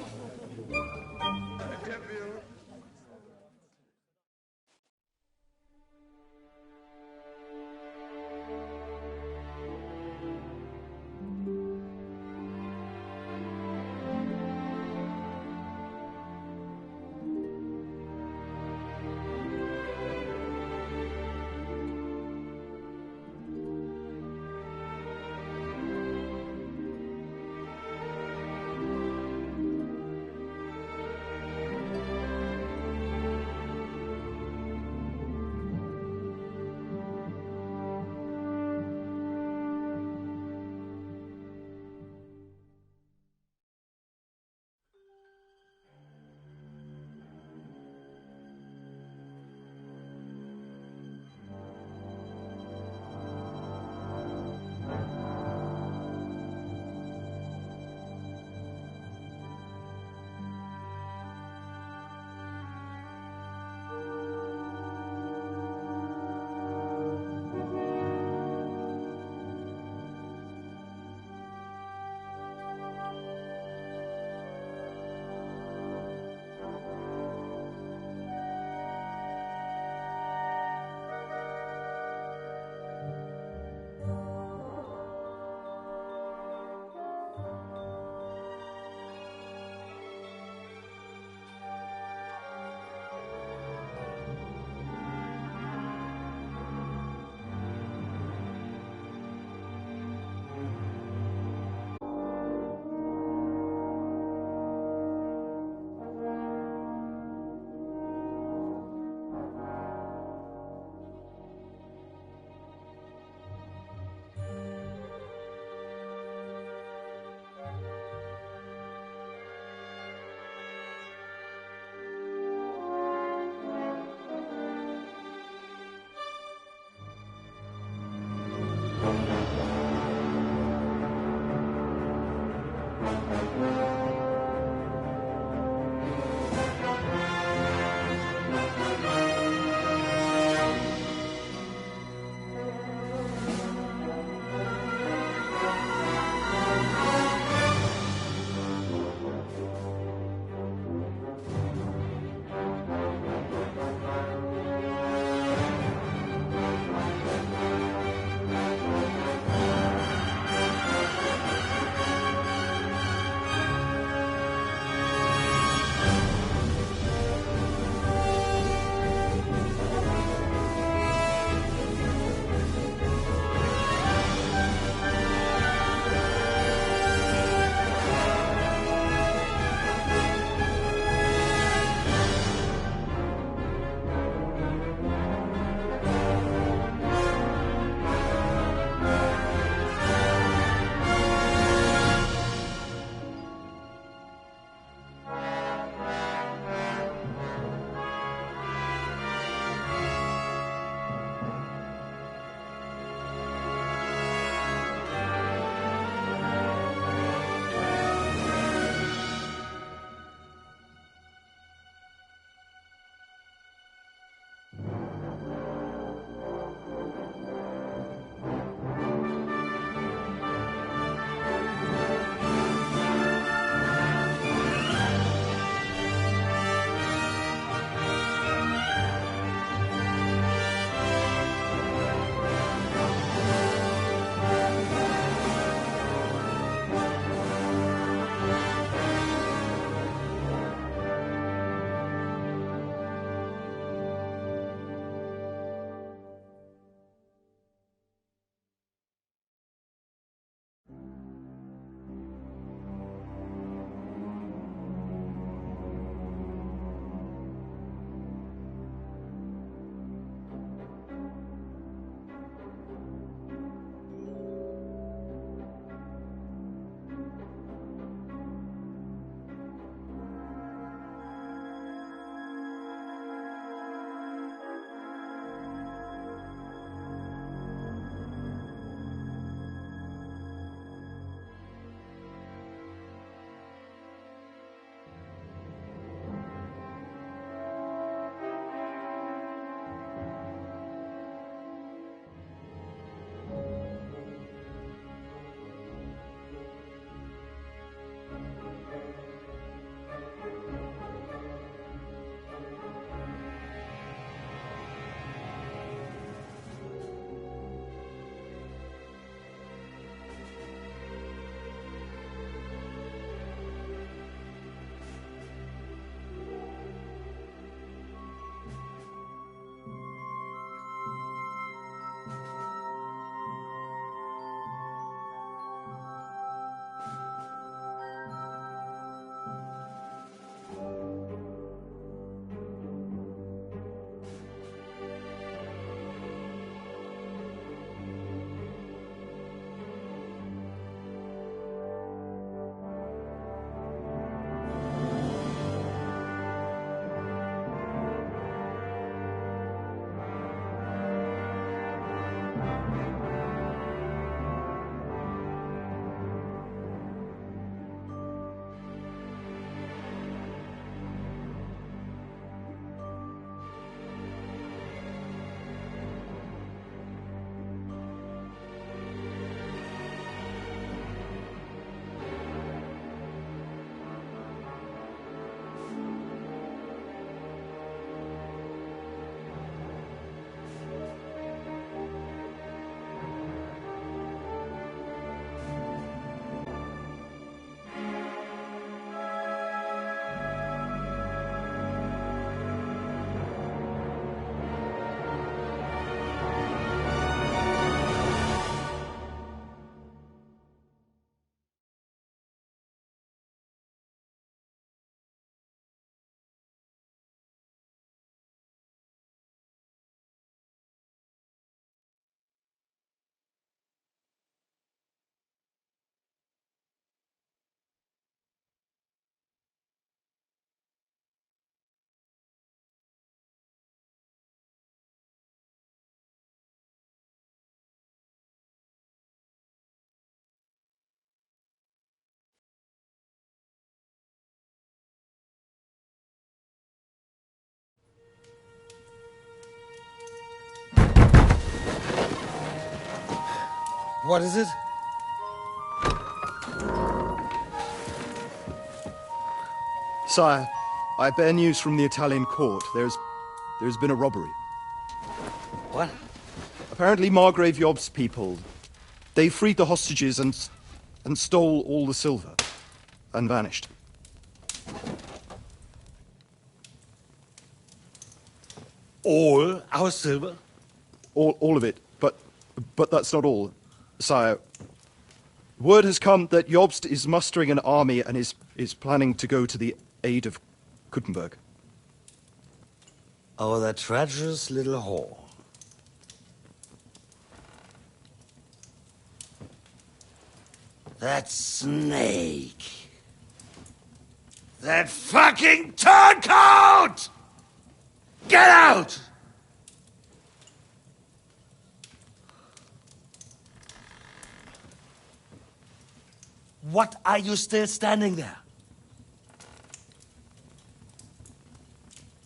What is it?
Sire, I bear news from the Italian court. There's been a robbery.
What?
Apparently Margrave Yob's people, they freed the hostages and stole all the silver and vanished.
All our silver?
All of it, but that's not all, sire. Word has come that Jobst is mustering an army and is planning to go to the aid of Kuttenberg.
Oh, that treacherous little whore. That snake. That fucking turncoat! Get out! What are you still standing there?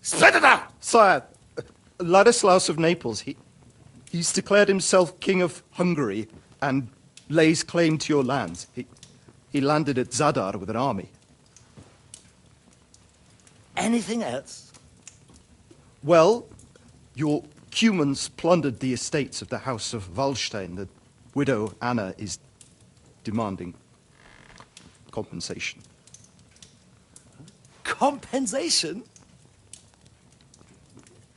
Spit it out!
Sire, Ladislaus of Naples, he's declared himself King of Hungary and lays claim to your lands. He landed at Zadar with an army.
Anything else?
Well, your Cumans plundered the estates of the House of Wallstein. The widow Anna is demanding compensation.
Compensation?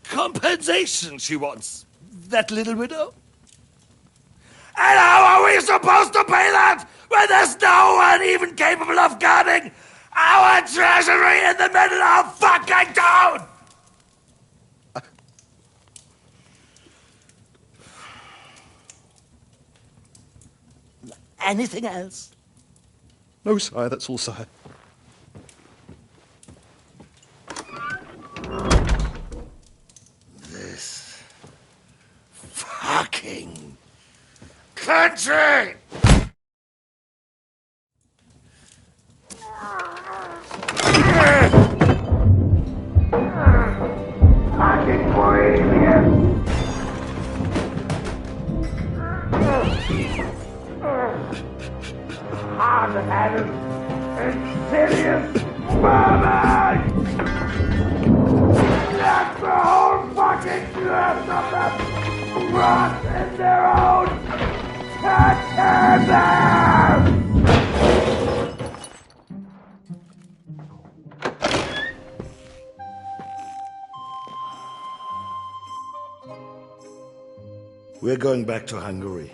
Compensation she wants, that little widow? And how are we supposed to pay that when there's no one even capable of guarding our treasury in the middle of fucking town? Anything else?
No, sire, that's all, sire.
This fucking country! Fucking Bohemian! Hard-headed, insidious vermin! Let the whole fucking rest of them rot in their own containers! We're going back to Hungary.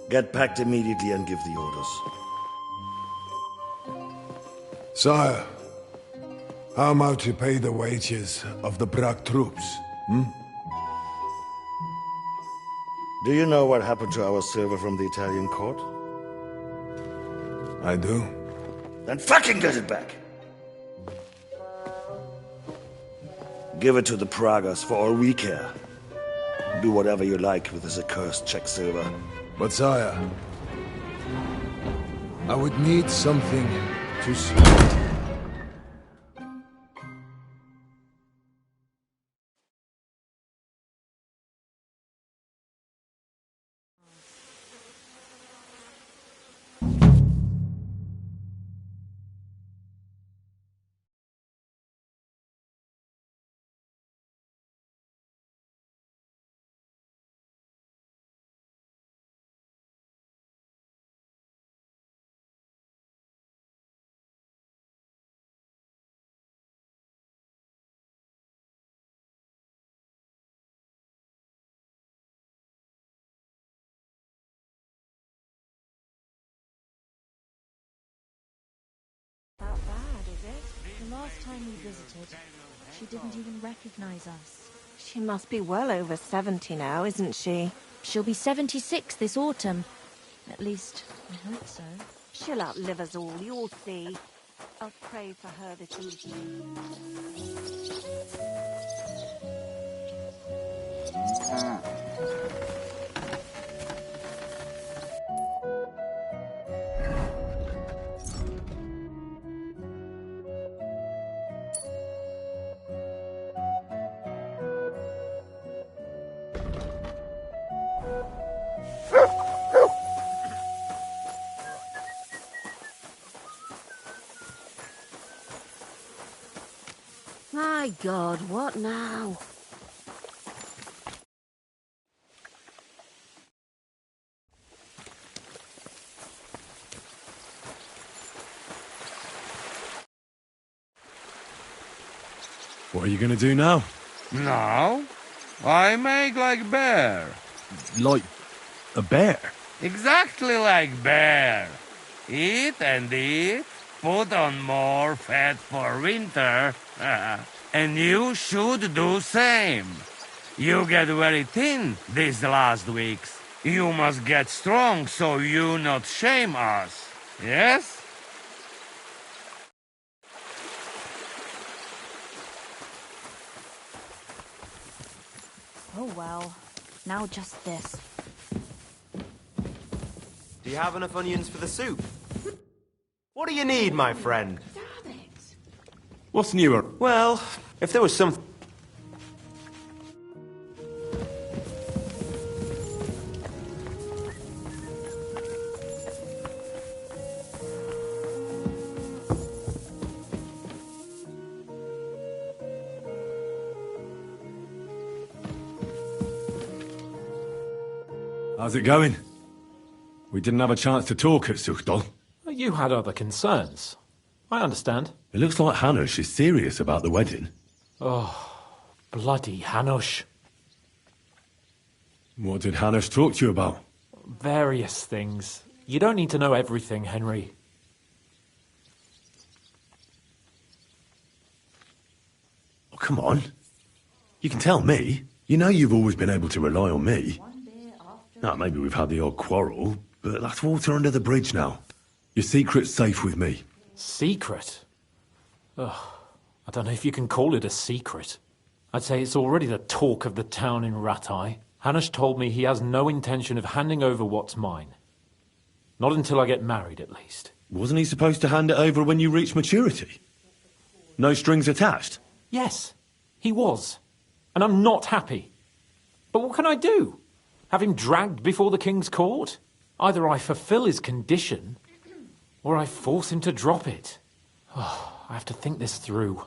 Get packed immediately and give the orders.
Sire, how am I to pay the wages of the Prague troops?
Do you know what happened to our silver from the Italian court?
I do.
Then fucking get it back! Give it to the Pragas for all we care. Do whatever you like with this accursed Czech silver.
But sire, I would need something to see.
That bad, is it? The last time we visited, she didn't even recognize us.
She must be well over 70 now, isn't she?
She'll be 76 this autumn. At least, I hope so.
She'll outlive us all, you'll see. I'll pray for her this evening.
My God, what now?
What are you going to do now?
Now, I make like bear.
Like a bear?
Exactly like bear. Eat and eat, put on more fat for winter, and you should do same. You get very thin these last weeks. You must get strong so you not shame us. Yes?
Oh well. Now just this.
Do you have enough onions for the soup? What do you need, my friend?
What's newer?
Well, if there was some...
How's it going? We didn't have a chance to talk at Suchdol.
You had other concerns. I understand.
It looks like Hanush is serious about the wedding.
Oh, bloody Hanush.
What did Hanush talk to you about?
Various things. You don't need to know everything, Henry.
Oh, come on. You can tell me. You know you've always been able to rely on me. Now, maybe we've had the odd quarrel, but that's water under the bridge now. Your secret's safe with me.
Secret? Ugh, I don't know if you can call it a secret. I'd say it's already the talk of the town in Ratai. Hanush told me he has no intention of handing over what's mine. Not until I get married, at least.
Wasn't he supposed to hand it over when you reach maturity? No strings attached?
Yes, he was. And I'm not happy. But what can I do? Have him dragged before the king's court? Either I fulfill his condition, or I force him to drop it. Oh, I have to think this through.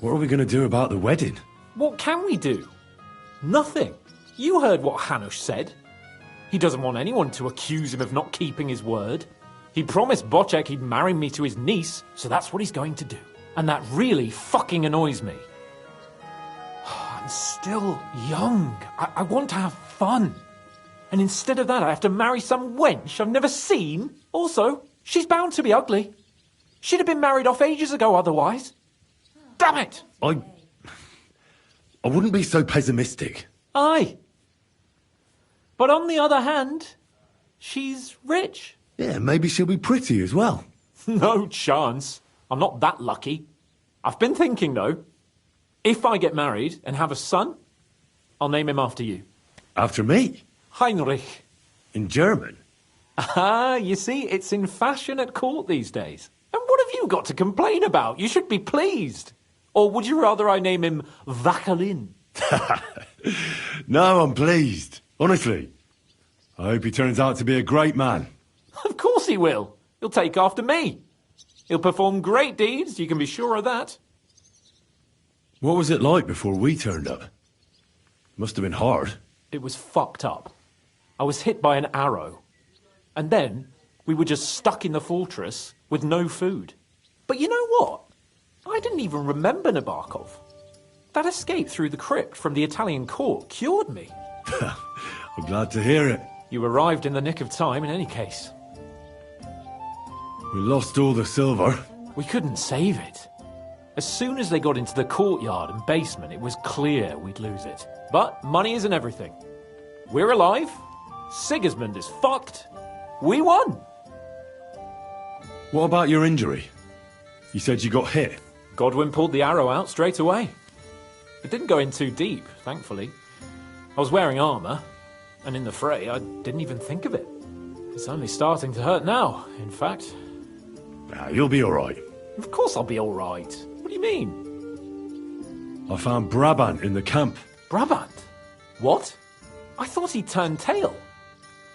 What are we going to do about the wedding?
What can we do? Nothing. You heard what Hanush said. He doesn't want anyone to accuse him of not keeping his word. He promised Bocek he'd marry me to his niece, so that's what he's going to do. And that really fucking annoys me. I'm still young. I want to have fun. And instead of that, I have to marry some wench I've never seen. Also, she's bound to be ugly. She'd have been married off ages ago otherwise. Damn it!
I wouldn't be so pessimistic.
Aye. But on the other hand, she's rich.
Yeah, maybe she'll be pretty as well.
No chance. I'm not that lucky. I've been thinking, though. If I get married and have a son, I'll name him after you.
After me?
Heinrich.
In German?
Ah, you see, it's in fashion at court these days. And what have you got to complain about? You should be pleased. Or would you rather I name him Vachelin?
No, I'm pleased. Honestly. I hope he turns out to be a great man.
Of course he will. He'll take after me. He'll perform great deeds, you can be sure of that.
What was it like before we turned up? Must have been hard.
It was fucked up. I was hit by an arrow. And then we were just stuck in the fortress with no food. But you know what? I didn't even remember Nabokov. That escape through the crypt from the Italian court cured me.
I'm glad to hear it.
You arrived in the nick of time in any case.
We lost all the silver.
We couldn't save it. As soon as they got into the courtyard and basement, it was clear we'd lose it. But money isn't everything. We're alive. Sigismund is fucked. We won.
What about your injury? You said you got hit.
Godwin pulled the arrow out straight away. It didn't go in too deep, thankfully. I was wearing armor, and in the fray, I didn't even think of it. It's only starting to hurt now, in fact.
You'll be all right.
Of course I'll be all right. What do you mean?
I found Brabant in the camp.
Brabant? What? I thought he turned tail.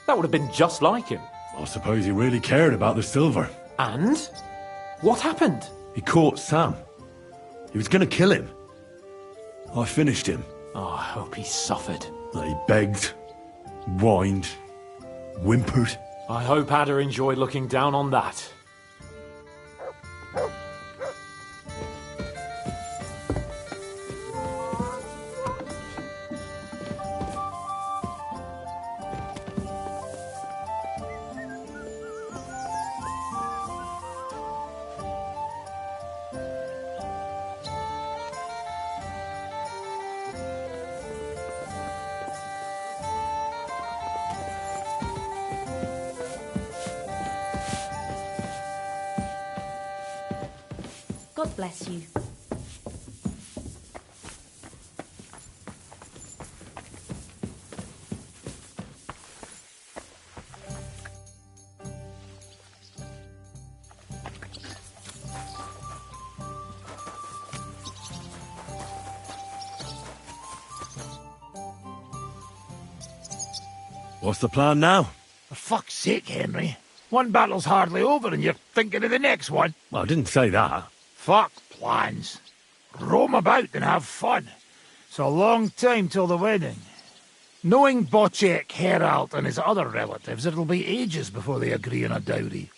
That would have been just like him.
I suppose he really cared about the silver.
And? What happened?
He caught Sam. He was going to kill him. I finished him.
Oh, I hope he suffered.
He begged, whined, whimpered.
I hope Ada enjoyed looking down on that.
God bless you.
What's the plan now?
For fuck's sake, Henry. One battle's hardly over and you're thinking of the next one.
Well, I didn't say that.
Fuck plans. Roam about and have fun. It's a long time till the wedding. Knowing Bocek, Herald and his other relatives, it'll be ages before they agree on a dowry.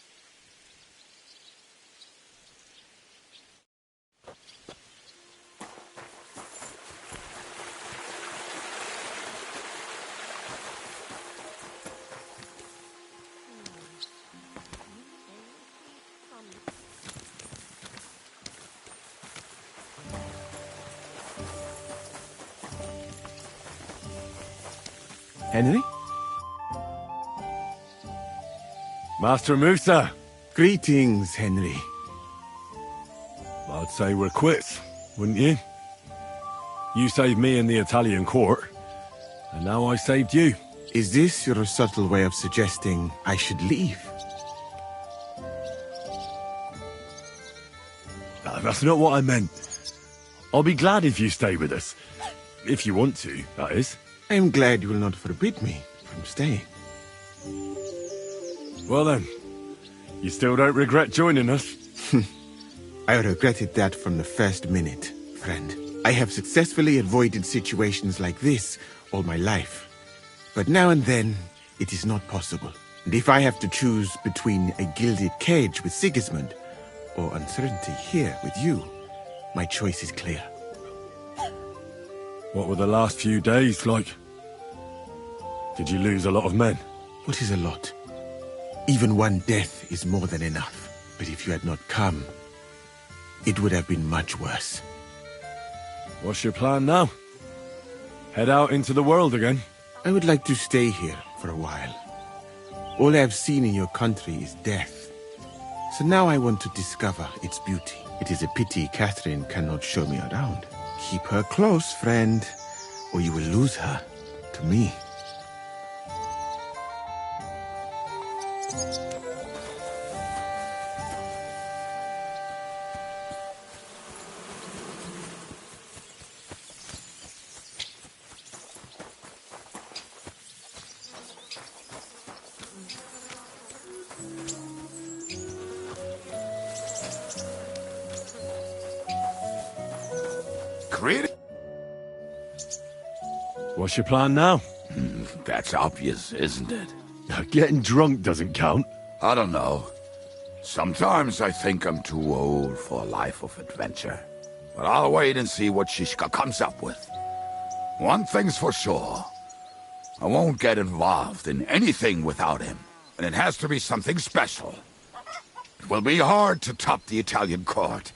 Henry?
Master Musa.
Greetings, Henry.
I'd say we're quits, wouldn't you? You saved me in the Italian court, and now I saved you.
Is this your subtle way of suggesting I should leave?
That's not what I meant. I'll be glad if you stay with us. If you want to, that is.
I am glad you will not forbid me from staying.
Well then, you still don't regret joining us?
I regretted that from the first minute, friend. I have successfully avoided situations like this all my life. But now and then, it is not possible. And if I have to choose between a gilded cage with Sigismund or uncertainty here with you, my choice is clear.
What were the last few days like? Did you lose a lot of men?
What is a lot? Even one death is more than enough. But if you had not come, it would have been much worse.
What's your plan now? Head out into the world again?
I would like to stay here for a while. All I have seen in your country is death. So now I want to discover its beauty. It is a pity Catherine cannot show me around. Keep her close, friend, or you will lose her to me.
What's your plan now?
That's obvious, isn't it?
Getting drunk doesn't count.
I don't know. Sometimes I think I'm too old for a life of adventure. But I'll wait and see what Shishka comes up with. One thing's for sure. I won't get involved in anything without him. And it has to be something special. It will be hard to top the Italian court.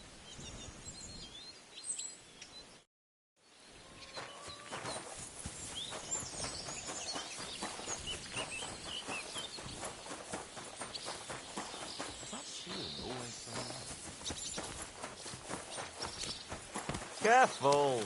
Careful!